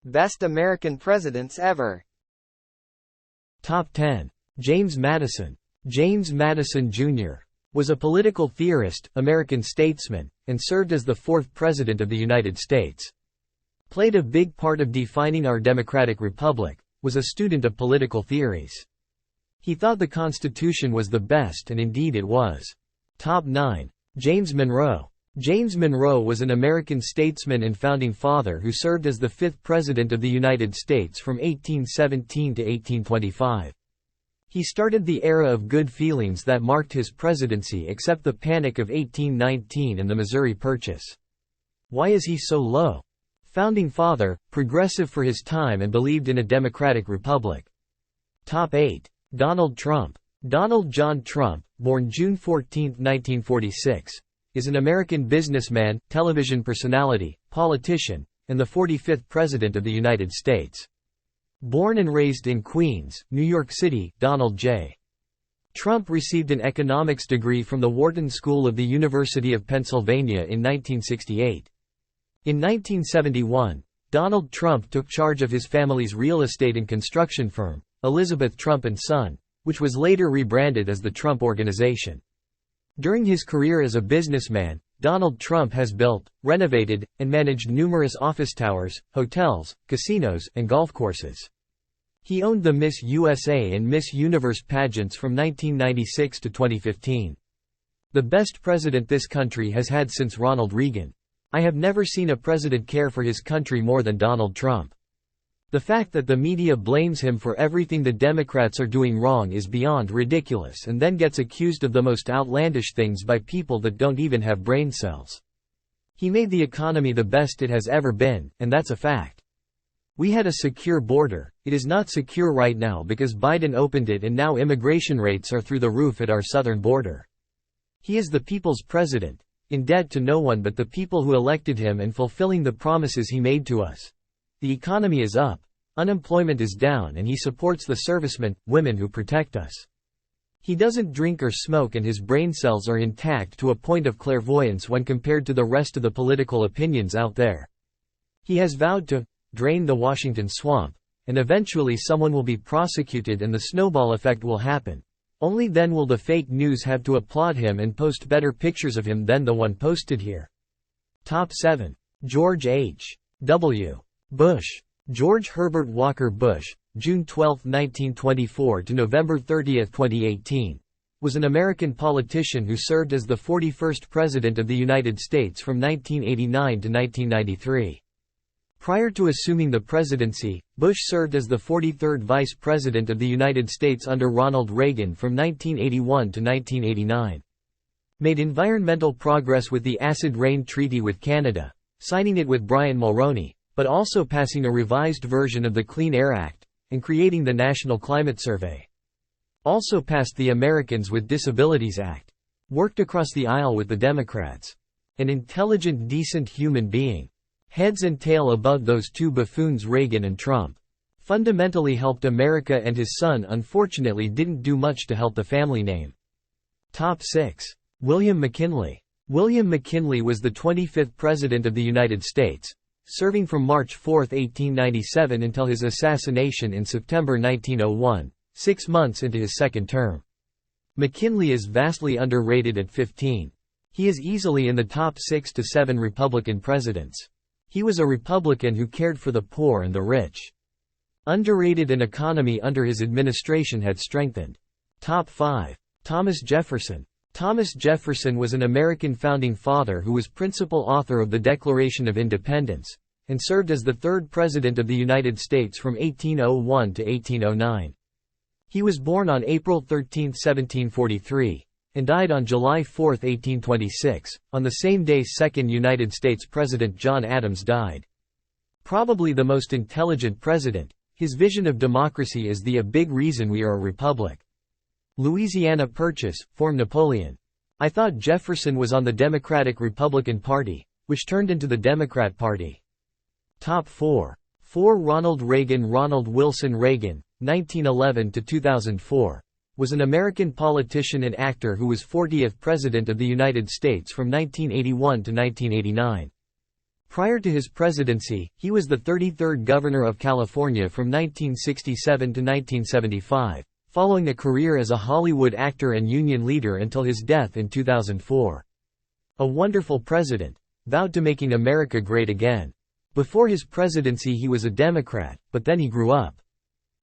Best American presidents ever. Top 10. James Madison. James Madison, Jr. was a political theorist, American statesman, and served as the fourth President of the United States. Played a big part of defining our democratic republic, was a student of political theories. He thought the Constitution was the best, and indeed it was. Top 9. James Monroe. James Monroe was an American statesman and founding father who served as the fifth President of the United States from 1817 to 1825. He started the era of good feelings that marked his presidency except the Panic of 1819 and the Missouri Purchase. Why is he so low? Founding father, progressive for his time and believed in a democratic republic. Top 8. Donald Trump. Donald John Trump, born June 14, 1946. Is an American businessman, television personality, politician, and the 45th President of the United States. Born and raised in Queens, New York City, Donald J. Trump received an economics degree from the Wharton School of the University of Pennsylvania in 1968. In 1971, Donald Trump took charge of his family's real estate and construction firm, Elizabeth Trump & Son, which was later rebranded as the Trump Organization. During his career as a businessman, Donald Trump has built, renovated, and managed numerous office towers, hotels, casinos, and golf courses. He owned the Miss USA and Miss Universe pageants from 1996 to 2015. The best president this country has had since Ronald Reagan. I have never seen a president care for his country more than Donald Trump. The fact that the media blames him for everything the Democrats are doing wrong is beyond ridiculous and then gets accused of the most outlandish things by people that don't even have brain cells. He made the economy the best it has ever been, and that's a fact. We had a secure border. It is not secure right now because Biden opened it and now immigration rates are through the roof at our southern border. He is the people's president, in debt to no one but the people who elected him and fulfilling the promises he made to us. The economy is up, unemployment is down, and he supports the servicemen, women who protect us. He doesn't drink or smoke and his brain cells are intact to a point of clairvoyance when compared to the rest of the political opinions out there. He has vowed to drain the Washington swamp, and eventually someone will be prosecuted and the snowball effect will happen. Only then will the fake news have to applaud him and post better pictures of him than the one posted here. Top 7. George H. W. Bush. George Herbert Walker Bush, June 12, 1924 to November 30, 2018, was an American politician who served as the 41st President of the United States from 1989 to 1993. Prior to assuming the presidency, Bush served as the 43rd Vice President of the United States under Ronald Reagan from 1981 to 1989. Made environmental progress with the Acid Rain Treaty with Canada, signing it with Brian Mulroney, but also passing a revised version of the Clean Air Act, and creating the National Climate Survey. Also passed the Americans with Disabilities Act. Worked across the aisle with the Democrats. An intelligent, decent human being. Heads and tail above those two buffoons Reagan and Trump. Fundamentally helped America, and his son unfortunately didn't do much to help the family name. Top 6. William McKinley. William McKinley was the 25th President of the United States, serving from March 4, 1897 until his assassination in September 1901, 6 months into his second term. McKinley is vastly underrated at 15. He is easily in the top 6 to 7 Republican presidents. He was a Republican who cared for the poor and the rich. Underrated, and economy under his administration had strengthened. Top 5. Thomas Jefferson. Thomas Jefferson was an American founding father who was principal author of the Declaration of Independence, and served as the third President of the United States from 1801 to 1809. He was born on April 13, 1743, and died on July 4, 1826, on the same day second United States President John Adams died. Probably the most intelligent president, his vision of democracy is a big reason we are a republic. Louisiana Purchase, formed Napoleon. I thought Jefferson was on the Democratic-Republican Party, which turned into the Democrat Party. Top 4. 4. Ronald Reagan. Ronald Wilson Reagan, 1911 to 2004, was an American politician and actor who was 40th President of the United States from 1981 to 1989. Prior to his presidency, he was the 33rd governor of California from 1967 to 1975, following a career as a Hollywood actor and union leader until his death in 2004. A wonderful president, vowed to making America great again. Before his presidency he was a Democrat, but then he grew up.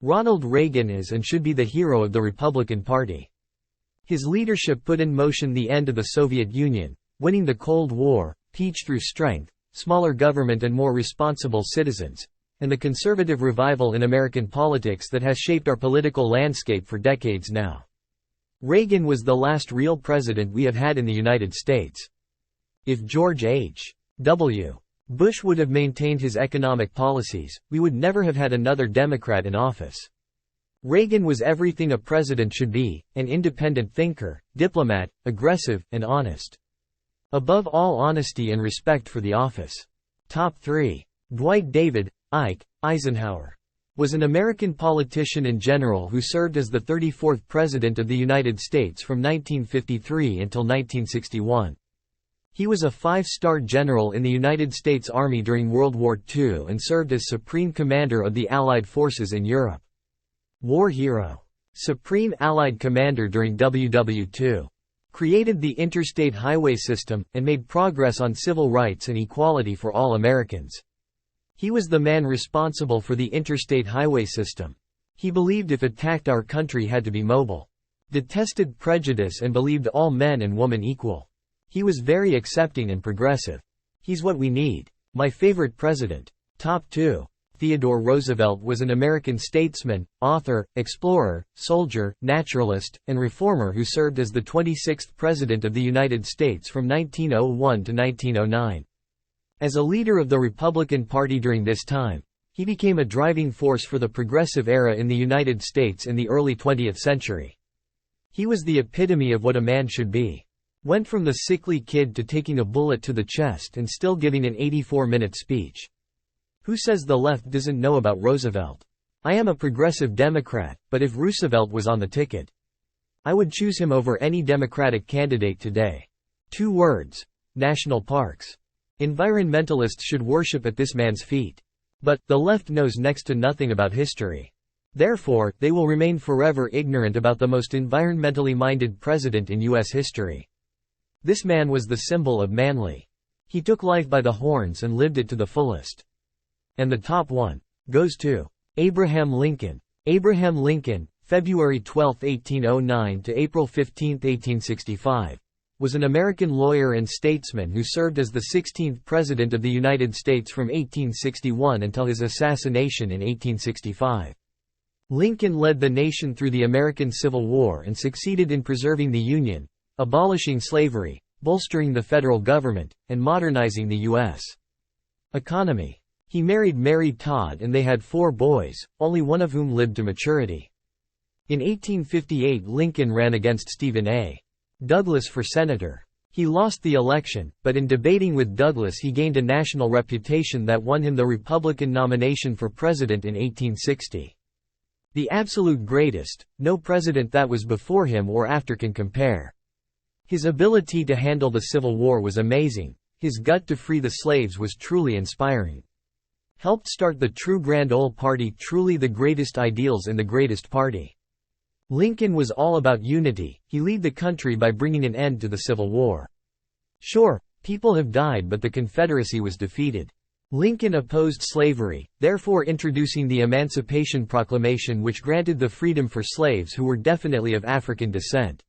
Ronald Reagan is and should be the hero of the Republican Party. His leadership put in motion the end of the Soviet Union, winning the Cold War, peace through strength, smaller government and more responsible citizens, and the conservative revival in American politics that has shaped our political landscape for decades now. Reagan was the last real president we have had in the United States. If George H.W. Bush would have maintained his economic policies, we would never have had another Democrat in office. Reagan was everything a president should be, an independent thinker, diplomat, aggressive, and honest. Above all, honesty and respect for the office. Top 3. Dwight D. Eisenhower was an American politician and general who served as the 34th President of the United States from 1953 until 1961. He was a 5-star general in the United States Army during World War II and served as Supreme Commander of the Allied forces in Europe. War hero. Supreme Allied Commander during WW II. Created the interstate highway system, and made progress on civil rights and equality for all Americans. He was the man responsible for the interstate highway system. He believed if attacked our country had to be mobile. Detested prejudice and believed all men and women equal. He was very accepting and progressive. He's what we need. My favorite president. Top 2. Theodore Roosevelt was an American statesman, author, explorer, soldier, naturalist, and reformer who served as the 26th President of the United States from 1901 to 1909. As a leader of the Republican Party during this time, he became a driving force for the progressive era in the United States in the early 20th century. He was the epitome of what a man should be. Went from the sickly kid to taking a bullet to the chest and still giving an 84-minute speech. Who says the left doesn't know about Roosevelt? I am a progressive Democrat, but if Roosevelt was on the ticket, I would choose him over any Democratic candidate today. 2 words. National parks. Environmentalists should worship at this man's feet. But, the left knows next to nothing about history. Therefore, they will remain forever ignorant about the most environmentally minded president in U.S. history. This man was the symbol of manly. He took life by the horns and lived it to the fullest. And the top 1 goes to Abraham Lincoln. Abraham Lincoln, February 12, 1809 to April 15, 1865, was an American lawyer and statesman who served as the 16th President of the United States from 1861 until his assassination in 1865. Lincoln led the nation through the American Civil War and succeeded in preserving the Union, abolishing slavery, bolstering the federal government, and modernizing the U.S. economy. He married Mary Todd and they had 4 boys, only one of whom lived to maturity. In 1858 Lincoln ran against Stephen A. Douglas for senator. He lost the election, but in debating with Douglas he gained a national reputation that won him the Republican nomination for president in 1860. The absolute greatest, no president that was before him or after can compare. His ability to handle the Civil War was amazing. His gut to free the slaves was truly inspiring. Helped start the true Grand Ole Party, truly the greatest ideals in the greatest party. Lincoln was all about unity. He led the country by bringing an end to the Civil War. Sure, people have died but the Confederacy was defeated. Lincoln opposed slavery, therefore introducing the Emancipation Proclamation which granted the freedom for slaves who were definitely of African descent.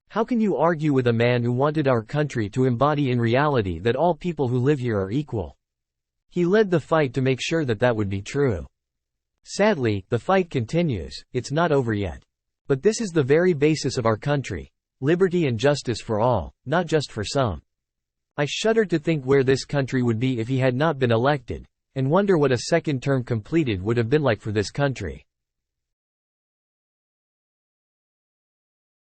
How can you argue with a man who wanted our country to embody in reality that all people who live here are equal? He led the fight to make sure that that would be true. Sadly, the fight continues. It's not over yet. But this is the very basis of our country. Liberty and justice for all, not just for some. I shudder to think where this country would be if he had not been elected, and wonder what a second term completed would have been like for this country.